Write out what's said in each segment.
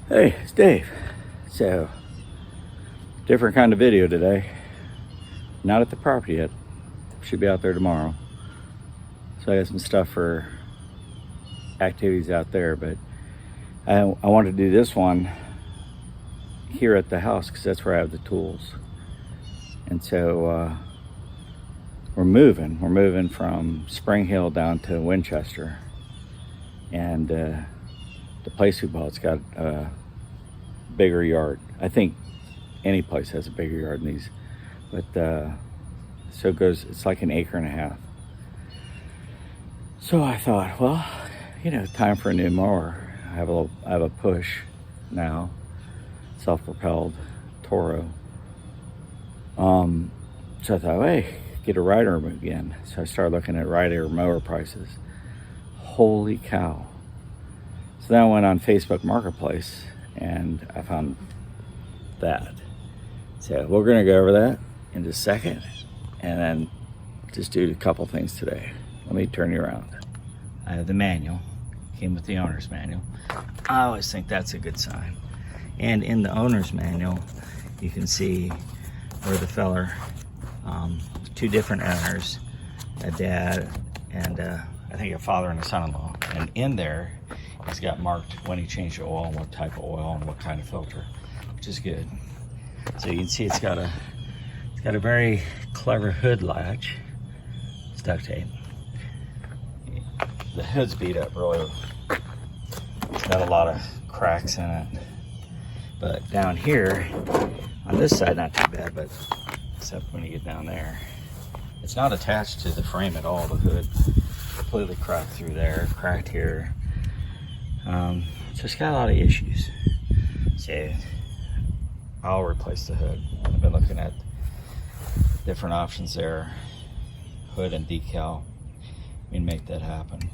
Hey, it's Dave. So, different kind of video today. Not at the property yet. Should be out there tomorrow. So I got some stuff for activities out there, but I wanted to do this one here at the house because that's where I have the tools. And so we're moving from Spring Hill down to Winchester, and the place we bought's got a bigger yard. I think any place has a bigger yard than these, but so it's like an acre and a half. So I thought, well, time for a new mower. I have a push now, self-propelled Toro. So I thought, hey, get a rider again. So I started looking at rider mower prices. Holy cow. So then I went on Facebook Marketplace and I found that. So we're gonna go over that in just a second and then just do a couple things today. Let me turn you around. I have the manual, came with the owner's manual. I always think that's a good sign. And in the owner's manual, you can see where the feller, two different owners, a dad and I think a father and a son-in-law. And in there, he's got marked when he changed the oil and what type of oil and what kind of filter, which is good. So you can see it's got a very clever hood latch. It's duct tape. The hood's beat up really. It's got a lot of cracks in it. But down here, on this side, not too bad, but except when you get down there. It's not attached to the frame at all, the hood. Completely cracked through there, cracked here. So it's got a lot of issues. So I'll replace the hood. I've been looking at different options there. Hood and decal. We can make that happen.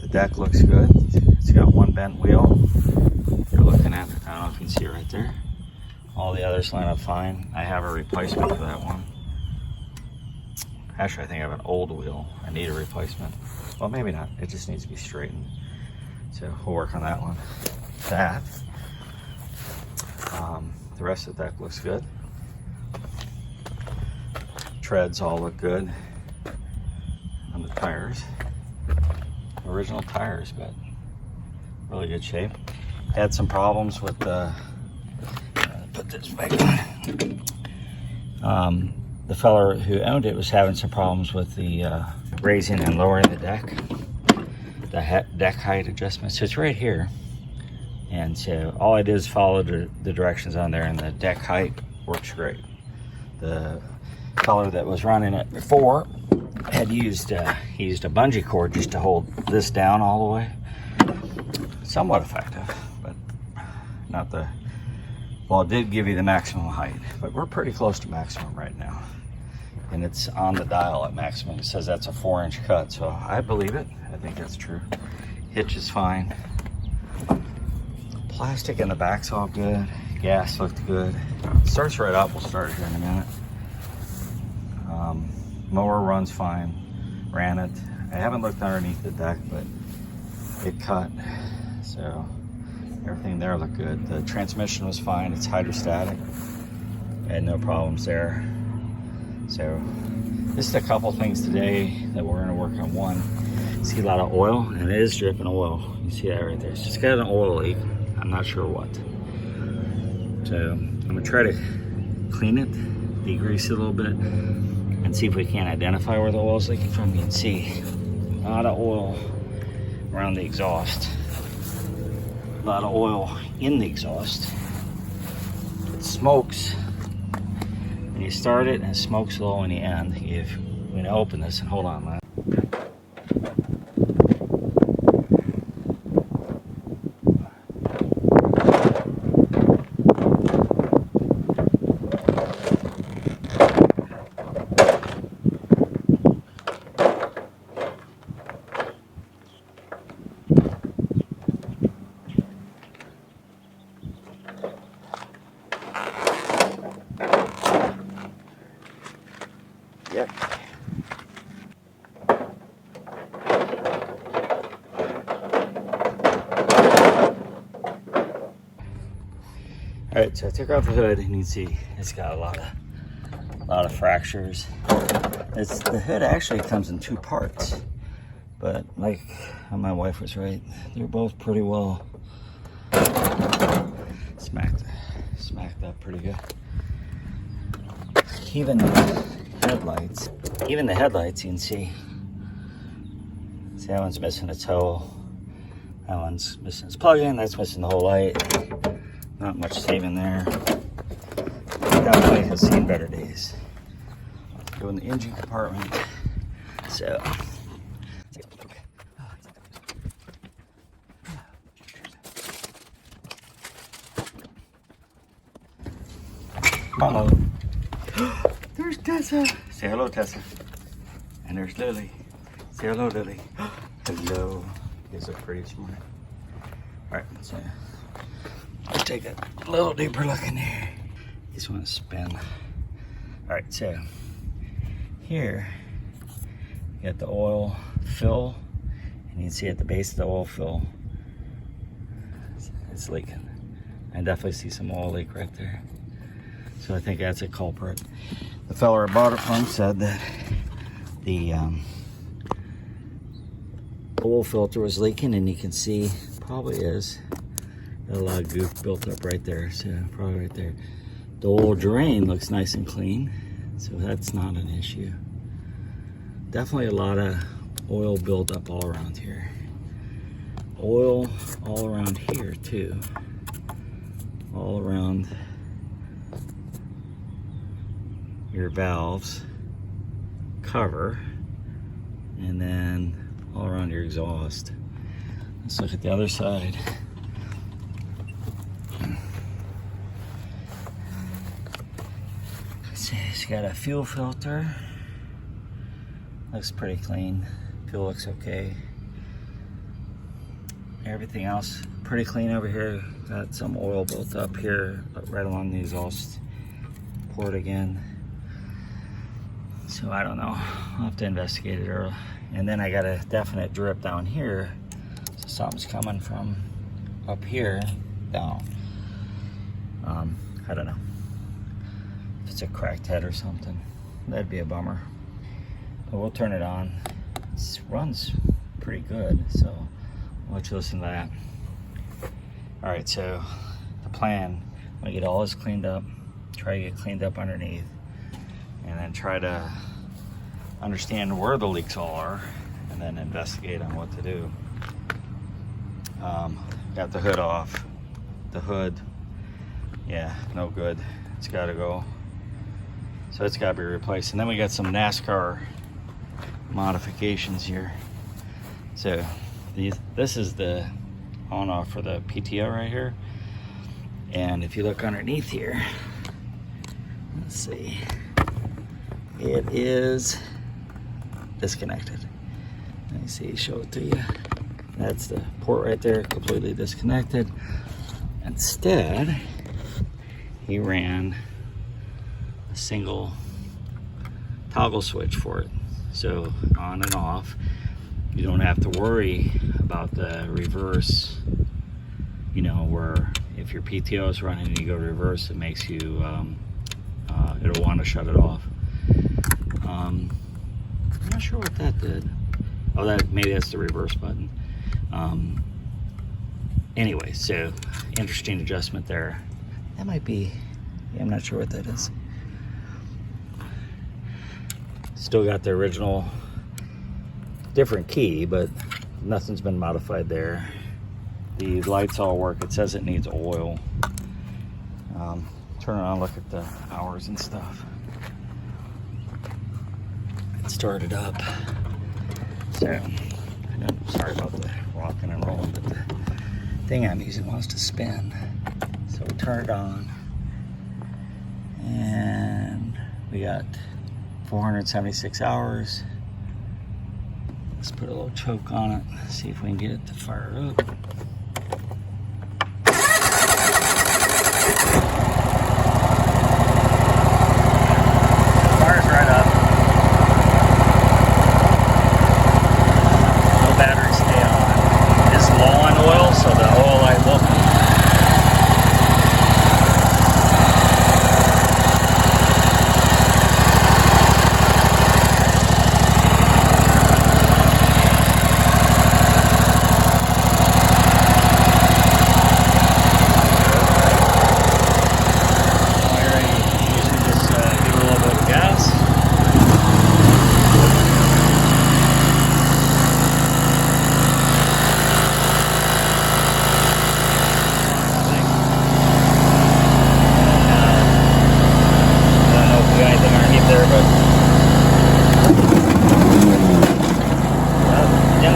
The deck looks good. It's got one bent wheel. You're looking at it. I don't know if you can see it right there. All the others line up fine. I have a replacement for that one. Actually, I think I have an old wheel. I need a replacement. Well, maybe not. It just needs to be straightened. So we'll work on that one. That. The rest of the deck looks good. Treads all look good. And the tires. Original tires, but really good shape. Had some problems with the put this back on. The fella who owned it was having some problems with the raising and lowering the deck, the deck height adjustment. So it's right here, and so all I did is follow the directions on there, and the deck height works great. The fella that was running it before had used he used a bungee cord just to hold this down all the way. Somewhat effective, but not the, well, it did give you the maximum height, but we're pretty close to maximum right now. And it's on the dial at maximum. It says that's a 4-inch cut, so I believe it. I think that's true. Hitch is fine. Plastic in the back's all good. Gas looked good. Starts right up. We'll start here in a minute. Mower runs fine. Ran it. I haven't looked underneath the deck, but it cut. So everything there looked good. The transmission was fine. It's hydrostatic. I had no problems there. So just a couple things today that we're going to work on. One, see a lot of oil, and it is dripping oil. You see that right there. It's just got an oil leak. I'm not sure what. So I'm going to try to clean it, degrease it a little bit, and see if we can't identify where the oil is leaking from. You can see a lot of oil around the exhaust. A lot of oil in the exhaust. It smokes. When you start it and it smokes low in the end, I'm going to open this and hold on, man. Yep. All right, so I took off the hood, and you can see it's got a lot of fractures. The hood actually comes in 2 parts, but like my wife was right, they're both pretty well smacked up pretty good. Even the headlights, you can see that one's missing a toe, that one's missing its plug-in, that's missing the whole light. Not much saving there. That light has seen better days. Go in the engine compartment. So hello. There's Tessa. Say hello, Tessa. And there's Lillie. Say hello, Lillie. Hello. You guys look pretty this morning. Alright, so let's take a little deeper look in there. Just want to spin. Alright, so here you got the oil fill, and you can see at the base of the oil fill it's leaking. I definitely see some oil leak right there. So I think that's a culprit. The fellow I bought it from said that the oil filter was leaking, and you can see probably is got a lot of goop built up right there, so probably right there. The oil drain looks nice and clean, so that's not an issue. Definitely a lot of oil buildup all around here. Oil all around here too. All around your valves cover, and then all around your exhaust. Let's look at the other side. It's got a fuel filter. Looks pretty clean. Fuel looks okay. Everything else pretty clean over here. Got some oil built up here right along the exhaust port again. So I don't know. I'll have to investigate it early. And then I got a definite drip down here. So something's coming from up here down. I don't know. If it's a cracked head or something, that'd be a bummer. But we'll turn it on. It runs pretty good, so I'll let you listen to that. All right, so the plan, I'm gonna get all this cleaned up, try to get cleaned up underneath, and then try to understand where the leaks all are, and then investigate on what to do. Got the hood off. The hood, yeah, no good. It's gotta go. So it's gotta be replaced. And then we got some NASCAR modifications here. So this is the on-off for the PTO right here. And if you look underneath here, let's see, it is disconnected. Let me see, show it to you. That's the port right there, completely disconnected. Instead, he ran a single toggle switch for it. So on and off, you don't have to worry about the reverse, you know, where if your PTO is running and you go reverse, it makes you, it'll want to shut it off. I'm not sure what that did. Oh, maybe that's the reverse button. Anyway, so interesting adjustment there. That might be, yeah, I'm not sure what that is. Still got the original, different key, but nothing's been modified there. The lights all work. It says it needs oil. Turn around, look at the hours and stuff. It started up. So, I'm sorry about the rocking and rolling, but the thing I'm using wants to spin. So we turn it on, and we got 476 hours. Let's put a little choke on it, see if we can get it to fire up. Fires right up. No batteries stay on. It's low on oil, so the oil light will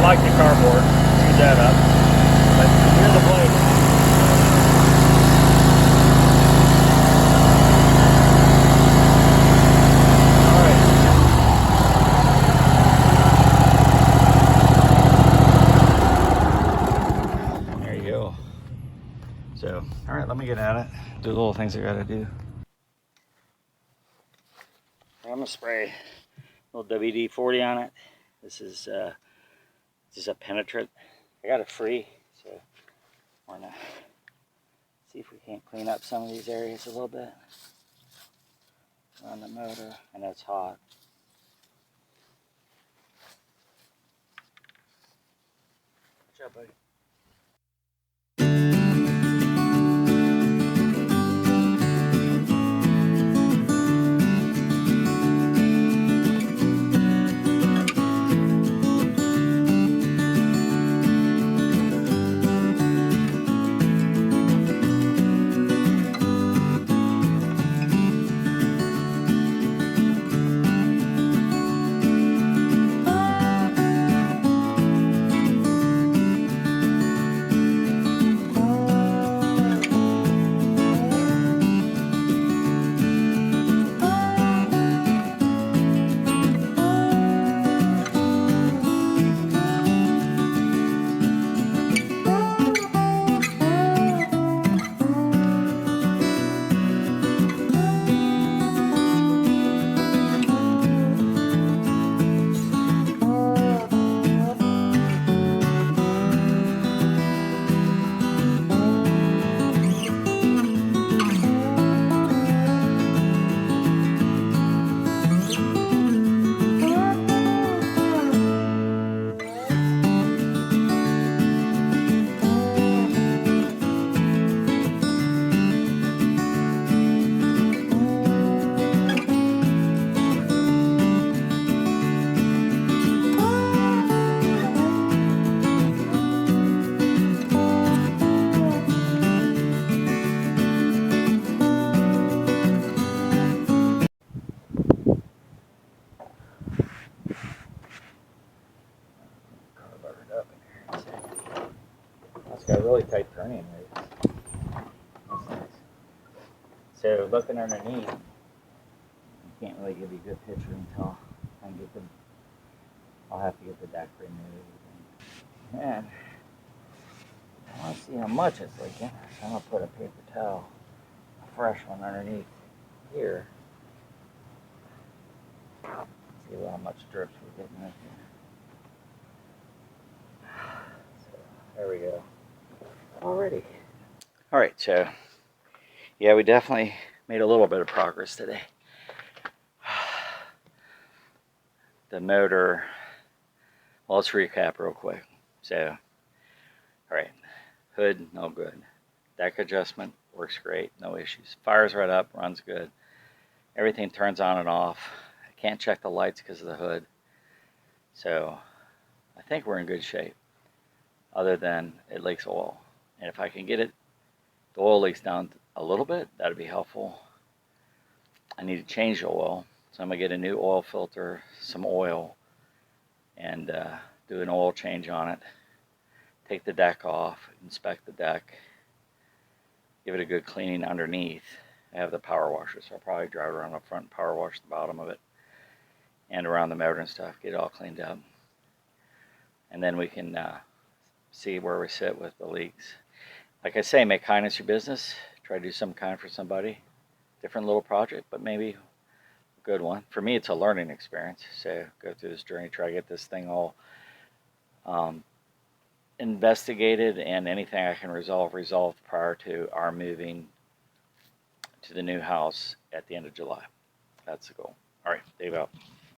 didn't like the cardboard. Screwed that up. But here's the blade. So, all right, let me get at it. Do the little things I gotta do. I'm gonna spray a little WD-40 on it. This is a penitrent. I got it free, so we're gonna see if we can't clean up some of these areas a little bit on the motor. I know it's hot. Good job, buddy. It's got really tight turning rates. That's nice. So looking underneath, I can't really give you a good picture until I can get the. I'll have to get the deck removed. And I want to see how much it's leaking. So I'm gonna put a paper towel, a fresh one, underneath here. See how much drips we're getting right here. So there we go. Already. All right, so yeah, we definitely made a little bit of progress today. The motor, well, let's recap real quick. So, all right, hood, no good. Deck adjustment works great, no issues. Fires right up, runs good. Everything turns on and off. I can't check the lights because of the hood. So, I think we're in good shape, other than it leaks oil. And if I can get it, the oil leaks down a little bit, that'd be helpful. I need to change the oil, so I'm gonna get a new oil filter, some oil, and do an oil change on it. Take the deck off, inspect the deck, give it a good cleaning underneath. I have the power washer, so I'll probably drive around the front and power wash the bottom of it and around the motor and stuff, get it all cleaned up. And then we can see where we sit with the leaks. Like I say, make kindness your business. Try to do some kind for somebody. Different little project, but maybe a good one. For me, it's a learning experience. So go through this journey, try to get this thing all investigated, and anything I can resolve prior to our moving to the new house at the end of July. That's the goal. All right, Dave out.